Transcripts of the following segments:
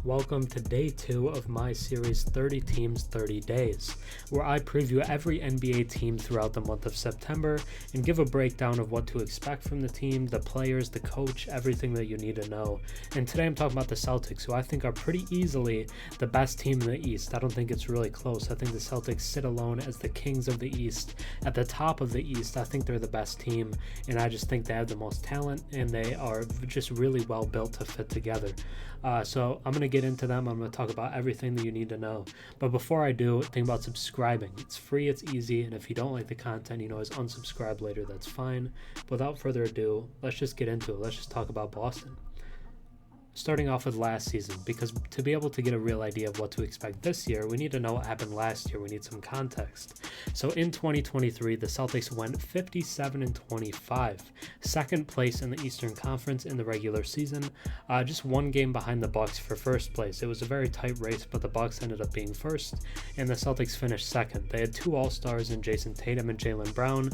welcome to day 2 of my series 30 Teams 30 Days, where I preview every NBA team throughout the month of September and give a breakdown of what to expect from the team, the players, the coach, everything that you need to know. And today I'm talking about the Celtics, who I think are pretty easily the best team in the East. I don't think it's really close. I think the Celtics sit alone as the kings of the East. At the top of the East, I think they're the best team, and I just think they have the most talent, and they are just really well built to fit together. So I'm going to get into them. I'm going to talk about everything that you need to know. But before I do, think about subscribing. It's free, it's easy, and if you don't like the content, you know, as unsubscribe later, that's fine. Without further ado, let's just get into it. Let's just talk about Boston. Starting off with last season, because to be able to get a real idea of what to expect this year, we need to know what happened last year. We need some context. So in 2023, the Celtics went 57-25, second place in the Eastern Conference in the regular season, just one game behind the Bucks for first place. It was a very tight race, but the Bucks ended up being first, and the Celtics finished second. They had two All-Stars in Jayson Tatum and Jalen Brown,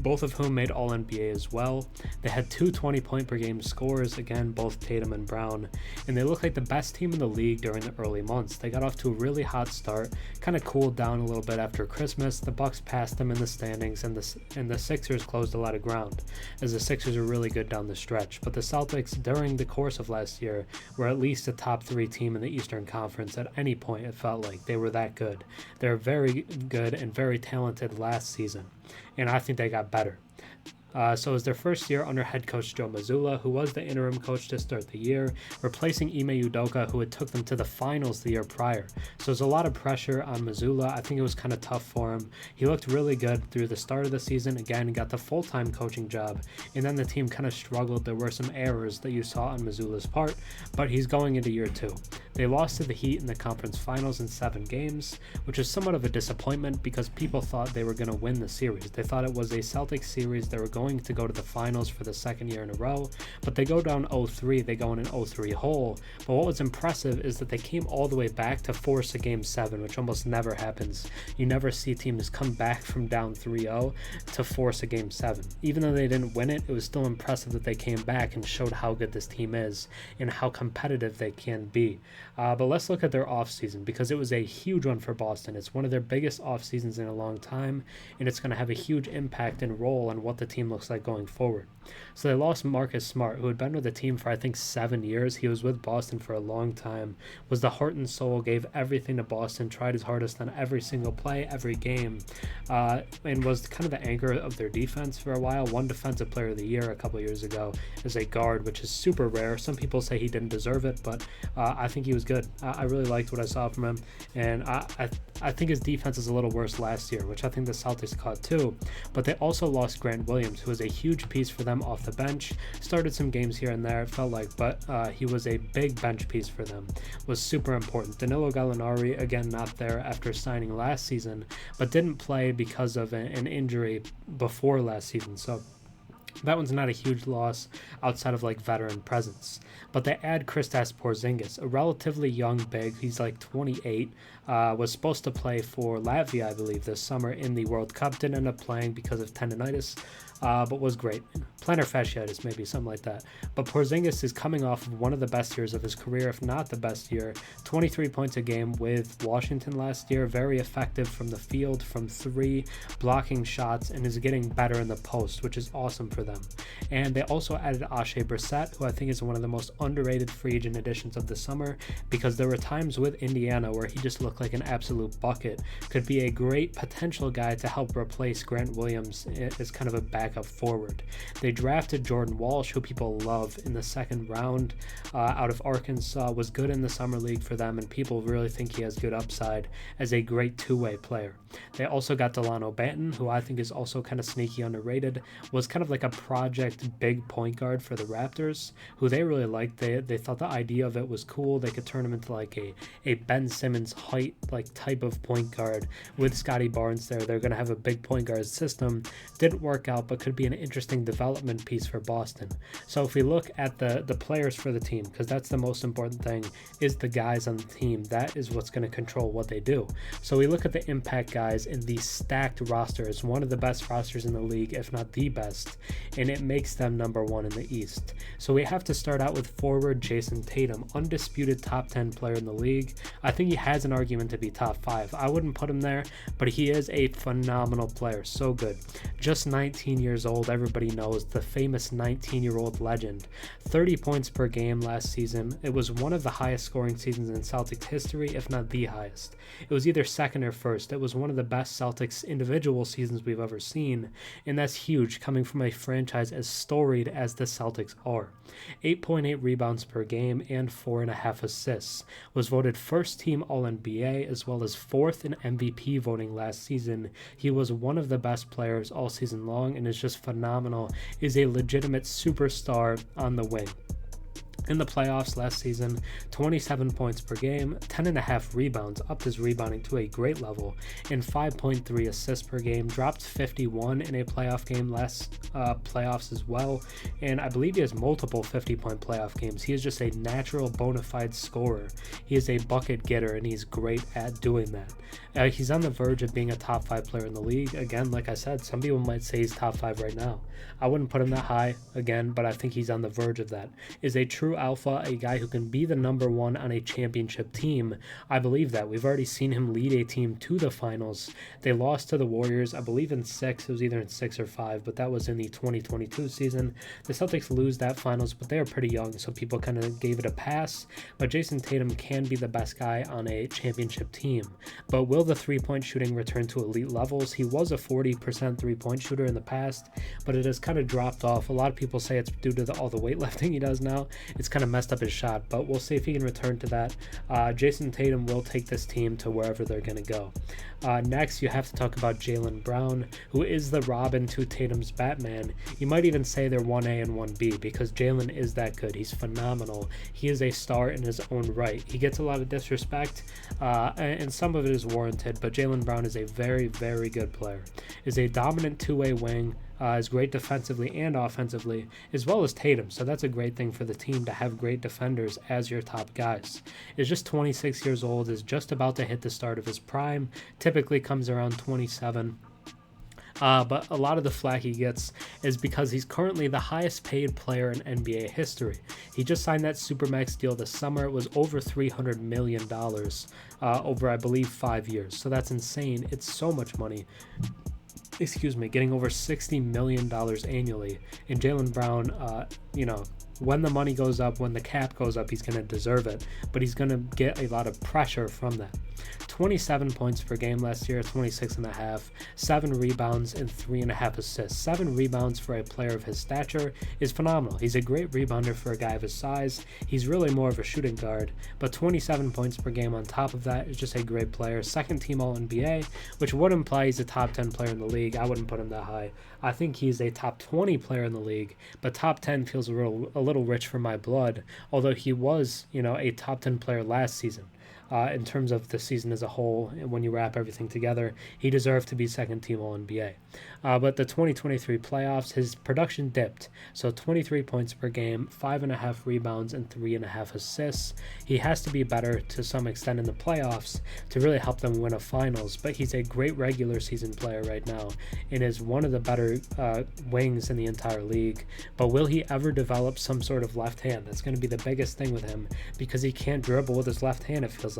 both of whom made All-NBA as well. They had two 20-point-per-game scorers, again, both Tatum and Brown, and they looked like the best team in the league during the early months. They got off to a really hot start, kind of cooled down a little bit after Christmas. The Bucks passed them in the standings, and the Sixers closed a lot of ground, as the Sixers are really good down the stretch. But the Celtics, during the course of last year, were at least a top 3 team in the Eastern Conference. At any point, it felt like they were that good. They're very good and very talented last season, and I think they got better. So it was their first year under head coach Joe Mazzulla, who was the interim coach to start the year, replacing Ime Udoka, who had took them to the finals the year prior. So there's a lot of pressure on Mazzulla. I think it was kind of tough for him. He looked really good through the start of the season. Again, got the full-time coaching job, and then the team kind of struggled. There were some errors that you saw on Mazzulla's part, but he's going into year 2. They lost to the Heat in the conference finals in 7 games, which is somewhat of a disappointment because people thought they were going to win the series. They thought it was a Celtics series. They were going to go to the finals for the second year in a row, but they go down 0-3. They go in an 0-3 hole. But what was impressive is that they came all the way back to force a game 7, which almost never happens. You never see teams come back from down 3-0 to force a game 7. Even though they didn't win it, it was still impressive that they came back and showed how good this team is and how competitive they can be. But let's look at their offseason, because it was a huge one for Boston. It's one of their biggest offseasons in a long time, and it's going to have a huge impact and role on what the team looks like going forward. So they lost Marcus Smart, who had been with the team for I think 7 years. He was with Boston for a long time, was the heart and soul, gave everything to Boston, tried his hardest on every single play, every game, and was kind of the anchor of their defense for a while. Won Defensive Player of the Year a couple years ago as a guard, which is super rare. Some people say he didn't deserve it, but I think he was good. I really liked what I saw from him, and I think his defense is a little worse last year, which I think the Celtics caught too. But they also lost Grant Williams, who was a huge piece for them off the bench. Started some games here and there, it felt like, but he was a big bench piece for them. Was super important. Danilo Gallinari, again, not there after signing last season, but didn't play because of an injury before last season. So that one's not a huge loss outside of like veteran presence. But they add Kristaps Porzingis, a relatively young big. He's like 28. Was supposed to play for Latvia, I believe, this summer in the World Cup. Didn't end up playing because of tendonitis, but was great. Plantar fasciitis, maybe, something like that. But Porzingis is coming off of one of the best years of his career, if not the best year. 23 points a game with Washington last year. Very effective from the field, from 3, blocking shots, and is getting better in the post, which is awesome for them. And they also added Oshae Brissett, who I think is one of the most underrated free agent additions of the summer, because there were times with Indiana where he just looked like an absolute bucket. Could be a great potential guy to help replace Grant Williams as kind of a backup forward. They drafted Jordan Walsh, who people love, in the 2nd round out of Arkansas. Was good in the summer league for them, and people really think he has good upside as a great two-way player. They also got Delano Banton, who I think is also kind of sneaky underrated. Was kind of like a project big point guard for the Raptors, who they really liked. They thought the idea of it was cool. They could turn him into like a Ben Simmons height like type of point guard with Scotty Barnes there. They're going to have a big point guard system. Didn't work out, but it could be an interesting development piece for Boston. So if we look at the players for the team, because that's the most important thing, is the guys on the team. That is what's going to control what they do. So we look at the impact guys in the stacked roster. It's one of the best rosters in the league, if not the best, and it makes them number one in the East. So we have to start out with forward Jayson Tatum, undisputed top 10 player in the league. I think he has an argument to be top 5. I wouldn't put him there, but he is a phenomenal player, so good. Just 19 years old, everybody knows the famous 19-year-old legend. 30 points per game last season. It was one of the highest scoring seasons in Celtics history, if not the highest. It was either second or first. It was one of the best Celtics individual seasons we've ever seen, and that's huge coming from a franchise as storied as the Celtics are. 8.8 rebounds per game and 4.5 assists. Was voted first team All-NBA as well as fourth in MVP voting last season. He was one of the best players all season long and is just phenomenal. Is a legitimate superstar on the wing. In the playoffs last season, 27 points per game, 10.5 rebounds, upped his rebounding to a great level, and 5.3 assists per game, dropped 51 in a playoff game last playoffs as well, and I believe he has multiple 50-point playoff games. He is just a natural bona fide scorer. He is a bucket getter, and he's great at doing that. He's on the verge of being a top 5 player in the league. Again, like I said, some people might say he's top 5 right now. I wouldn't put him that high, again, but I think he's on the verge of that. Is a true alpha, a guy who can be the number one on a championship team. I believe that. We've already seen him lead a team to the finals. They lost to the Warriors, I believe in 6. It was either in 6 or 5, but that was in the 2022 season. The Celtics lose that finals, but they are pretty young, so people kind of gave it a pass. But Jayson Tatum can be the best guy on a championship team. But will the three-point shooting return to elite levels? He was a 40% three-point shooter in the past, but it has kind of dropped off. A lot of people say it's due to all the weightlifting he does now. It's kind of messed up his shot, but we'll see if he can return to that. Jayson Tatum will take this team to wherever they're going to go. Next, you have to talk about Jalen Brown, who is the Robin to Tatum's Batman. You might even say they're 1A and 1B because Jalen is that good. He's phenomenal. He is a star in his own right. He gets a lot of disrespect, and some of it is warranted, but Jalen Brown is a very, very good player. Is a dominant two-way wing, is great defensively and offensively, as well as Tatum. So that's a great thing for the team to have great defenders as your top guys. Is just 26 years old, is just about to hit the start of his prime, typically comes around 27. But a lot of the flack he gets is because he's currently the highest paid player in NBA history. He just signed that Supermax deal this summer. It was over $300 million over, I believe, 5 years. So that's insane. It's so much money. Getting over $60 million annually. And Jalen Brown, when the money goes up, when the cap goes up, he's going to deserve it. But he's going to get a lot of pressure from that. 27 points per game last year, 26.5, 7 rebounds, and 3.5 assists. 7 rebounds for a player of his stature is phenomenal. He's a great rebounder for a guy of his size. He's really more of a shooting guard, but 27 points per game on top of that is just a great player. Second team All-NBA, which would imply he's a top 10 player in the league. I wouldn't put him that high. I think he's a top 20 player in the league, but top 10 feels a little rich for my blood, although he was, a top 10 player last season. In terms of the season as a whole, and when you wrap everything together, he deserved to be second team All-NBA. But the 2023 playoffs, his production dipped. So 23 points per game, 5.5 rebounds, and 3.5 assists. He has to be better to some extent in the playoffs to really help them win a finals, but he's a great regular season player right now and is one of the better wings in the entire league. But will he ever develop some sort of left hand? That's going to be the biggest thing with him because he can't dribble with his left hand, it feels like.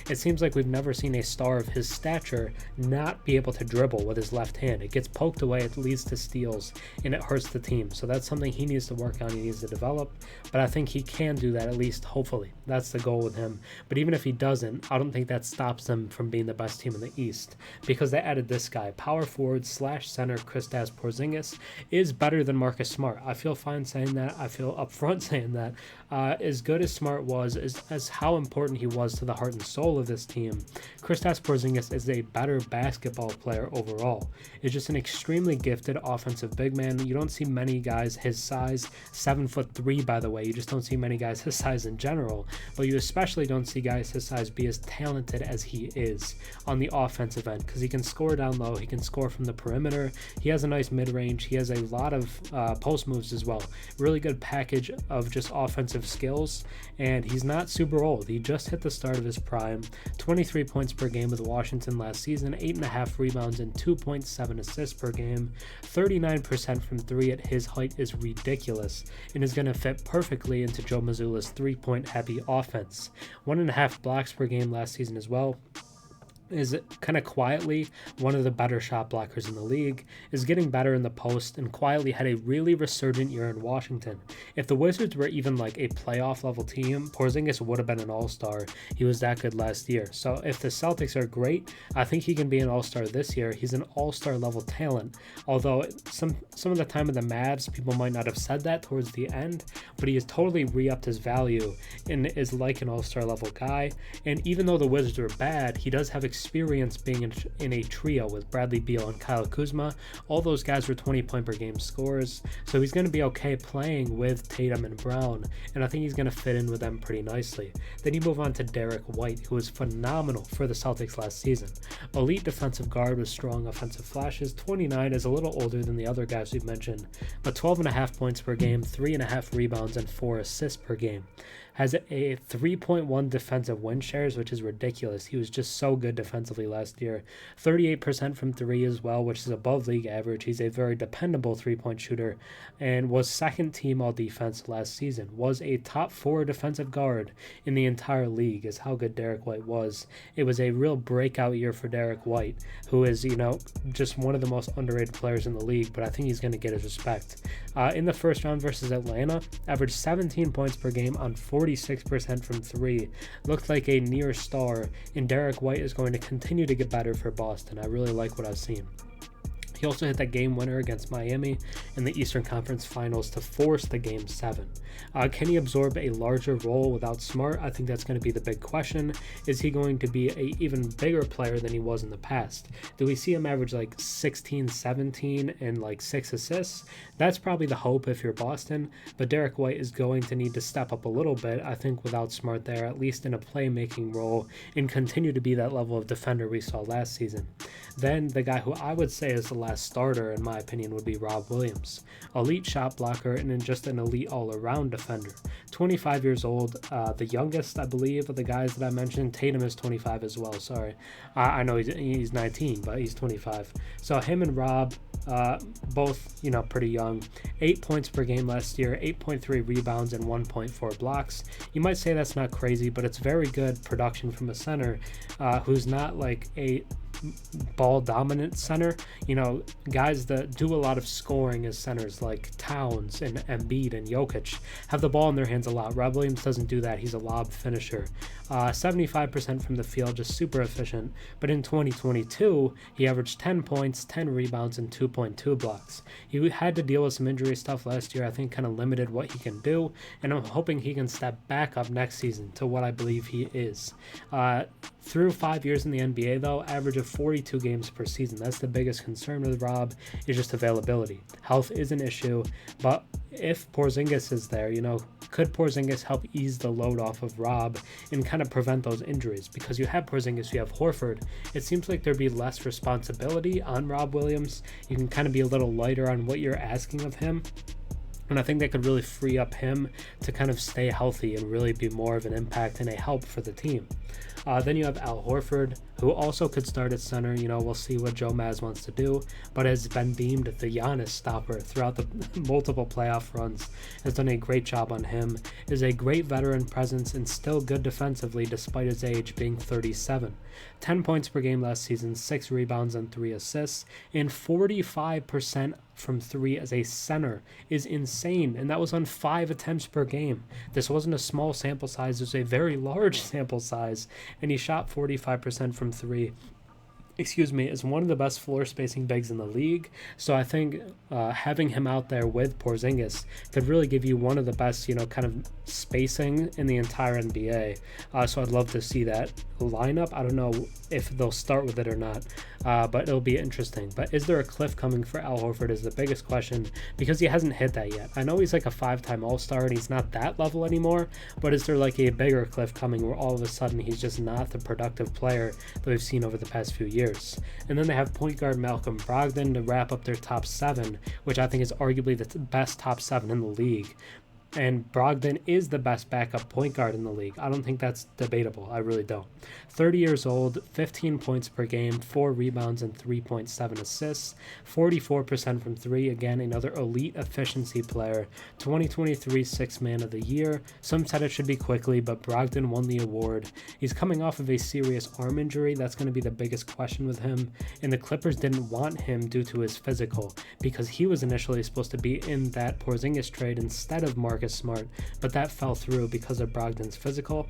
It seems like we've never seen a star of his stature not be able to dribble with his left hand. It gets poked away, it leads to steals, and it hurts the team. So that's something he needs to work on, he needs to develop, but I think he can do that, at least hopefully. That's the goal with him. But even if he doesn't, I don't think that stops them from being the best team in the East because they added this guy. Power forward / center Kristaps Porzingis is better than Marcus Smart. I feel fine saying that. I feel upfront saying that. As good as Smart was, as how important he was to the heart and soul of this team, Kristaps Porzingis is a better basketball player overall. It's just an extremely gifted offensive big man. You don't see many guys his size, 7'3" by the way. You just don't see many guys his size in general, but you especially don't see guys his size be as talented as he is on the offensive end, because he can score down low, he can score from the perimeter, he has a nice mid-range, he has a lot of post moves as well. Really good package of just offensive skills, and he's not super old. He just hit the start of his prime. 23 points per game with Washington last season, 8.5 rebounds and 2.7 assists per game. 39% from three at his height is ridiculous and is going to fit perfectly into Joe Mazzulla's three-point heavy offense. 1.5 blocks per game last season as well. Is kind of quietly one of the better shot blockers in the league, is getting better in the post, and quietly had a really resurgent year in Washington. If the Wizards were even like a playoff level team, Porzingis would have been an all-star. He was that good last year. So if the Celtics are great, I think he can be an all-star this year. He's an all-star level talent, although some of the time in the Mavs, people might not have said that towards the end, but he has totally re-upped his value and is like an all-star level guy. And even though the Wizards were bad, he does have experience being in a trio with Bradley Beal and Kyle Kuzma. All those guys were 20-point per game scorers, so he's going to be okay playing with Tatum and Brown, and I think he's going to fit in with them pretty nicely. Then you move on to Derrick White, who was phenomenal for the Celtics last season. Elite defensive guard with strong offensive flashes. 29, is a little older than the other guys we've mentioned, but 12.5 points per game, 3.5 rebounds, and 4 assists per game. Has a 3.1 defensive win shares, which is ridiculous. He was just so good defensively last year. 38% from three as well, which is above league average. He's a very dependable three-point shooter and was second team all defense last season. Was a top 4 defensive guard in the entire league is how good Derrick White was. It was a real breakout year for Derrick White, who is, just one of the most underrated players in the league, but I think he's going to get his respect. In the first round versus Atlanta, averaged 17 points per game on 46% from three. Looked like a near star, and Derrick White is going to continue to get better for Boston. I really like what I've seen. He also hit that game winner against Miami in the Eastern Conference Finals to force the Game 7. Can he absorb a larger role without Smart? I think that's going to be the big question. Is he going to be an even bigger player than he was in the past? Do we see him average like 16, 17, and like 6 assists? That's probably the hope if you're Boston, but Derrick White is going to need to step up a little bit, I think, without Smart there, at least in a playmaking role, and continue to be that level of defender we saw last season. Then the guy who I would say is the last starter, in my opinion, would be Rob Williams. Elite shot blocker and then just an elite all-around defender. 25 years old, the youngest, I believe, of the guys that I mentioned. Tatum is 25 as well, sorry. I know he's 19, but he's 25. So him and Rob, both, pretty young. 8 points per game last year, 8.3 rebounds and 1.4 blocks. You might say that's not crazy, but it's very good production from a center who's not like a ball dominant center. Guys that do a lot of scoring as centers like Towns and Embiid and Jokic have the ball in their hands a lot. Rob Williams doesn't do that. He's a lob finisher. 75% from the field, just super efficient. But in 2022, he averaged 10 points, 10 rebounds, and 2.2 blocks. He had to deal with some injury stuff last year, I think kind of limited what he can do, and I'm hoping he can step back up next season to what I believe he is. Through 5 years in the NBA, though, average of 42 games per season. That's the biggest concern with Rob, is just availability. Health is an issue, but if Porzingis is there, could Porzingis help ease the load off of Rob and kind of prevent those injuries? Because you have Porzingis, you have Horford. It seems like there'd be less responsibility on Rob Williams. You can kind of be a little lighter on what you're asking of him. And I think that could really free up him to kind of stay healthy and really be more of an impact and a help for the team. Then you have Al Horford, who also could start at center. We'll see what Joe Maz wants to do, but has been deemed the Giannis stopper throughout the multiple playoff runs. Has done a great job on him. Is a great veteran presence and still good defensively despite his age being 37. 10 points per game last season, 6 rebounds and 3 assists, and 45% from three as a center is insane, and that was on 5 attempts per game. This wasn't a small sample size, it was a very large sample size, and he shot 45% from three is one of the best floor spacing bigs in the league. So I think having him out there with Porzingis could really give you one of the best, kind of spacing in the entire NBA. So I'd love to see that lineup. I don't know if they'll start with it or not, but it'll be interesting. But is there a cliff coming for Al Horford is the biggest question, because he hasn't hit that yet. I know he's like a 5-time All-Star and he's not that level anymore, but is there like a bigger cliff coming where all of a sudden he's just not the productive player that we've seen over the past few years? And then they have point guard Malcolm Brogdon to wrap up their top 7, which I think is arguably the best top 7 in the league. And Brogdon is the best backup point guard in the league. I don't think that's debatable. I really don't. 30 years old, 15 points per game, 4 rebounds, and 3.7 assists. 44% from 3. Again, another elite efficiency player. 2023 Sixth Man of the Year. Some said it should be quickly, but Brogdon won the award. He's coming off of a serious arm injury. That's going to be the biggest question with him. And the Clippers didn't want him due to his physical, because he was initially supposed to be in that Porzingis trade instead of Marcus Smart, but that fell through because of Brogdon's physical.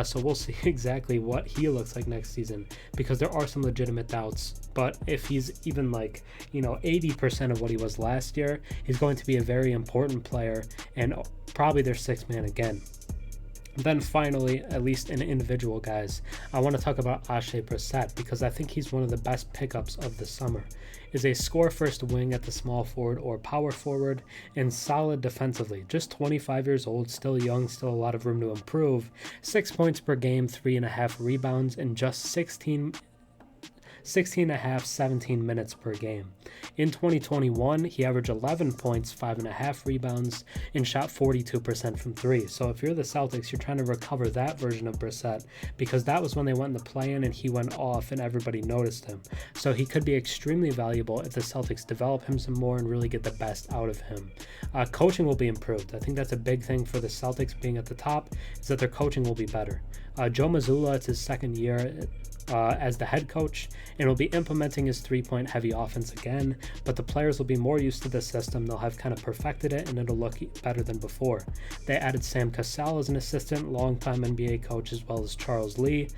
So we'll see exactly what he looks like next season, because there are some legitimate doubts. But if he's even 80% of what he was last year, he's going to be a very important player and probably their sixth man again. Then finally, at least in individual guys, I want to talk about Oshae Brissett, because I think he's one of the best pickups of the summer. Is a score-first wing at the small forward or power forward, and solid defensively. Just 25 years old, still young, still a lot of room to improve. 6 points per game, 3.5 rebounds, and just 16 and a half, 17 minutes per game. In 2021, he averaged 11 points, 5.5 rebounds, and shot 42% from 3. So if you're the Celtics, you're trying to recover that version of Brissett, because that was when they went in the play-in and he went off and everybody noticed him. So he could be extremely valuable if the Celtics develop him some more and really get the best out of him. Coaching will be improved. I think that's a big thing for the Celtics being at the top, is that their coaching will be better. Joe Mazzulla, it's his second year as the head coach, and will be implementing his three-point heavy offense again, but the players will be more used to the system. They'll have kind of perfected it, and it'll look better than before. They added Sam Cassell as an assistant, longtime NBA coach, as well as Charles Lee.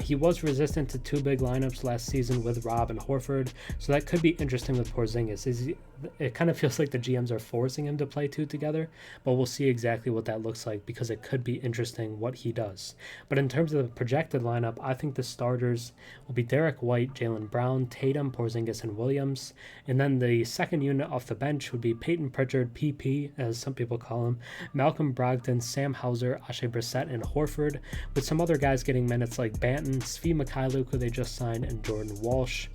He was resistant to 2 big lineups last season with Rob and Horford, so that could be interesting with Porzingis. It kind of feels like the GMs are forcing him to play 2 together, but we'll see exactly what that looks like, because it could be interesting what he does. But in terms of the projected lineup, I think the starters will be Derrick White, Jalen Brown, Tatum, Porzingis, and Williams. And then the second unit off the bench would be Peyton Pritchard, PP, as some people call him, Malcolm Brogdon, Sam Hauser, Oshae Brissett, and Horford, with some other guys getting minutes like Banton, Svi Mykhailiuk, who they just signed, and Jordan Walsh.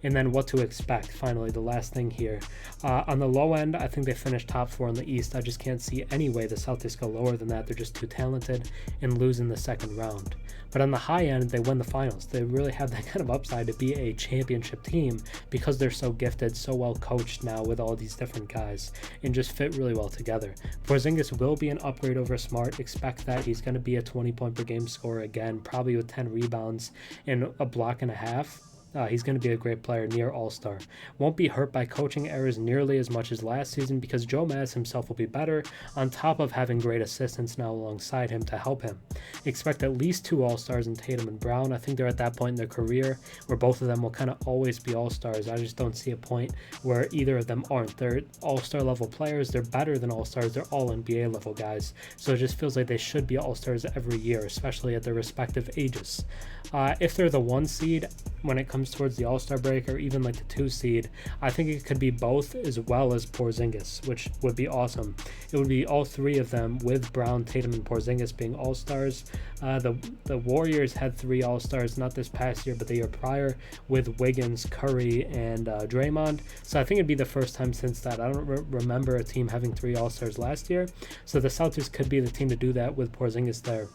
And then what to expect, finally, the last thing here. On the low end, I think they finished top 4 in the East. I just can't see any way the Celtics go lower than that. They're just too talented and lose in the second round. But on the high end, they win the finals. They really have that kind of upside to be a championship team, because they're so gifted, so well coached now with all these different guys, and just fit really well together. Porzingis will be an upgrade over Smart. Expect that. He's going to be a 20-point per game scorer again, probably with 10 rebounds and a block and a half. He's going to be a great player, near all-star. Won't be hurt by coaching errors nearly as much as last season, because Joe Mazzulla himself will be better, on top of having great assistants now alongside him to help him. Expect at least 2 all-stars in Tatum and Brown. I think they're at that point in their career where both of them will kind of always be all-stars. I just don't see a point where either of them aren't. They're all-star level players. They're better than all-stars. They're all NBA level guys. So it just feels like they should be all-stars every year, especially at their respective ages. If they're the 1 seed when it comes towards the All-Star break, or even like the 2 seed, I think it could be both, as well as Porzingis, which would be awesome. It would be all 3 of them, with Brown, Tatum, and Porzingis being all-stars. The Warriors had 3 all-stars, not this past year, but the year prior, with Wiggins, Curry, and Draymond. So I think it'd be the first time since that. I don't remember a team having 3 all-stars last year, so the Celtics could be the team to do that with Porzingis there.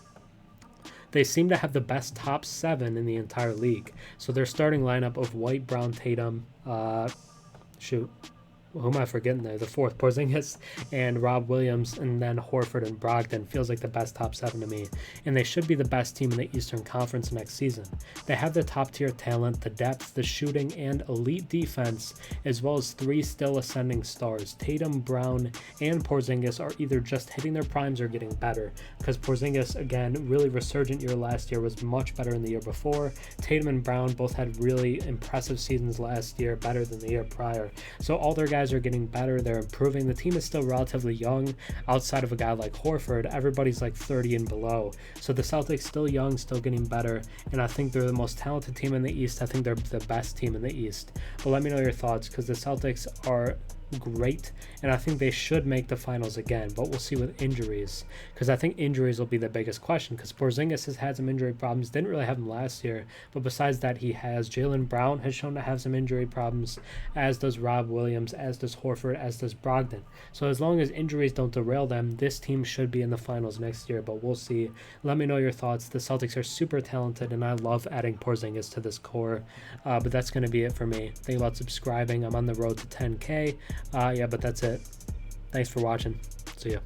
They seem to have the best top 7 in the entire league. So their starting lineup of White, Brown, Tatum, who am I forgetting there? The fourth, Porzingis and Rob Williams, and then Horford and Brogden feels like the best top 7 to me. And they should be the best team in the Eastern Conference next season. They have the top tier talent, the depth, the shooting, and elite defense, as well as 3 still ascending stars. Tatum, Brown, and Porzingis are either just hitting their primes or getting better, because Porzingis, again, really resurgent year last year, was much better in the year before. Tatum and Brown both had really impressive seasons last year, better than the year prior. So all their guys are getting better, they're improving. The team is still relatively young. Outside of a guy like Horford, everybody's like 30 and below. So the Celtics still young, still getting better, and I think they're the most talented team in the East. I think they're the best team in the East. But let me know your thoughts, because the Celtics are great, and I think they should make the finals again, but we'll see with injuries, because I think injuries will be the biggest question, because Porzingis has had some injury problems, didn't really have them last year, but besides that he has. Jalen Brown has shown to have some injury problems, as does Rob Williams, as does Horford, as does Brogden. So as long as injuries don't derail them, this team should be in the finals next year, but we'll see. Let me know your thoughts. The Celtics are super talented, and I love adding Porzingis to this core, but that's going to be it for me. Thank you about subscribing. I'm on the road to 10K. Yeah, but that's it. Thanks for watching. See ya.